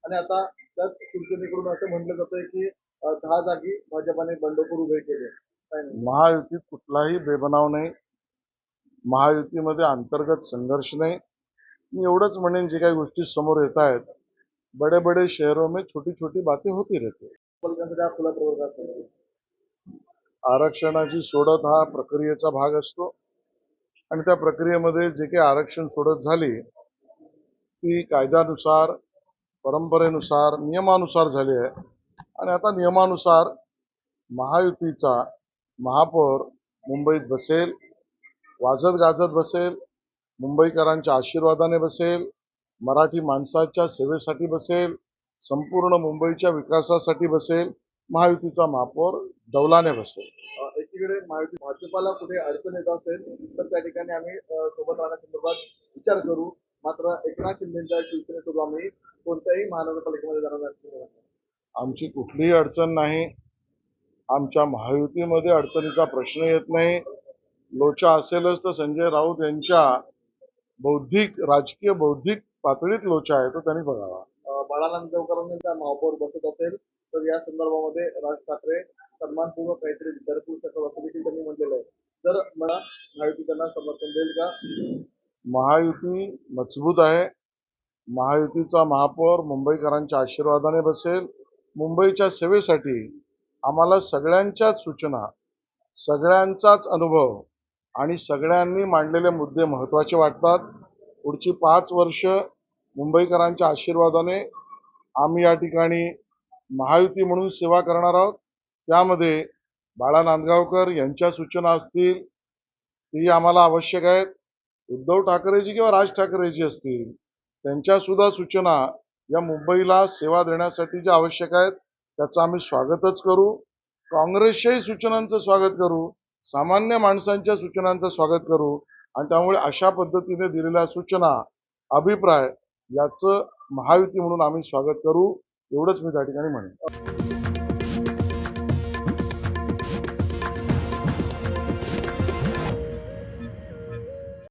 आणि आता त्याच शिवसेनेकडून असं म्हटलं जातंय की 10 जागी भाजपाने बंडखोर उभे केले. काय नाही. महायुतीत कुठलाही बेबनाव नाही. महायुतीमध्ये अंतर्गत संघर्ष नाही. मी एवढंच म्हणेन, जे काही गोष्टी समोर येत आहेत, बड़े बड़े शहरों में छोटी छोटी बातें होती रहती. पालकांसाठी हा खुला प्रवर्गात आहे. आरक्षणाची सोडत हा प्रक्रियेचा भाग असतो आणि त्या प्रक्रियेमध्ये जे काही आरक्षण सोडत झाली ती कायद्यानुसार, परंपरेनुसार, नियमानुसार झाली आहे. आणि आता नियमानुसार महायुतीचा महापौर मुंबईत बसेल, वाजत गाजत बसेल, मुंबईकरांच्या आशीर्वादाने बसेल, मराठी माणसाच्या सेवेसाठी बसेल, संपूर्ण मुंबईच्या विकासासाठी बसेल. महायुतीचा महापौर डौलाने बसेल. एकीकडे महायुती भाजपाला कुठे अडचण येत असेल तर त्या ठिकाणी आम्ही सोबत राहण्यासंदर्भात विचार करू. मात्र एकनाथ शिंदेच्या शिवसेनेसोबत आम्ही कोणत्याही महानगरपालिकेमध्ये जाणार नाही. आमची कुठलीही अडचण नाही. आमच्या महायुतीमध्ये अडचणीचा प्रश्न येत नाही. लोचा असेलच तर संजय राऊत यांच्या राजकीय बौद्धिक पातळीत लोचा आहे, तो त्यांनी बघावा. बाळा नांदगावकरांनी त्या महापौर बसत असेल तर या संदर्भामध्ये राज ठाकरे सन्मानपूर्वक काहीतरी विचार करू शकतात असं देखील त्यांनी म्हटलेलं आहे. तर मला महायुती त्यांना समर्थन देईल का? महायुती मजबूत आहे. महायुतीचा महापौर मुंबईकरांच्या आशीर्वादाने बसेल. मुंबईच्या सेवेसाठी आम्हाला सगळ्यांच्याच सूचना, सगळ्यांचाच अनुभव आणि सगळ्यांनी मांडलेले मुद्दे महत्त्वाचे वाटतात. पुढची 5 वर्ष मुंबईकरांच्या आशीर्वादाने आम्ही या ठिकाणी महायुती म्हणून सेवा करणार आहोत. त्यामध्ये बाळा नांदगावकर यांच्या सूचना असतील ती आम्हाला आवश्यक आहेत. उद्धव ठाकरेजी किंवा राज ठाकरेजी असतील त्यांच्या सुद्धा सूचना या मुंबईला सेवा देण्यासाठी ज्या आवश्यक आहेत त्याचं आम्ही स्वागतच करू. काँग्रेसच्याही सूचनांचं स्वागत करू, सामान्य माणसांच्या सूचनांचं स्वागत करू आणि त्यामुळे अशा पद्धतीने दिलेल्या सूचना, अभिप्राय याचं महायुती म्हणून आम्ही स्वागत करू. एवढंच मी त्या ठिकाणी म्हणेन.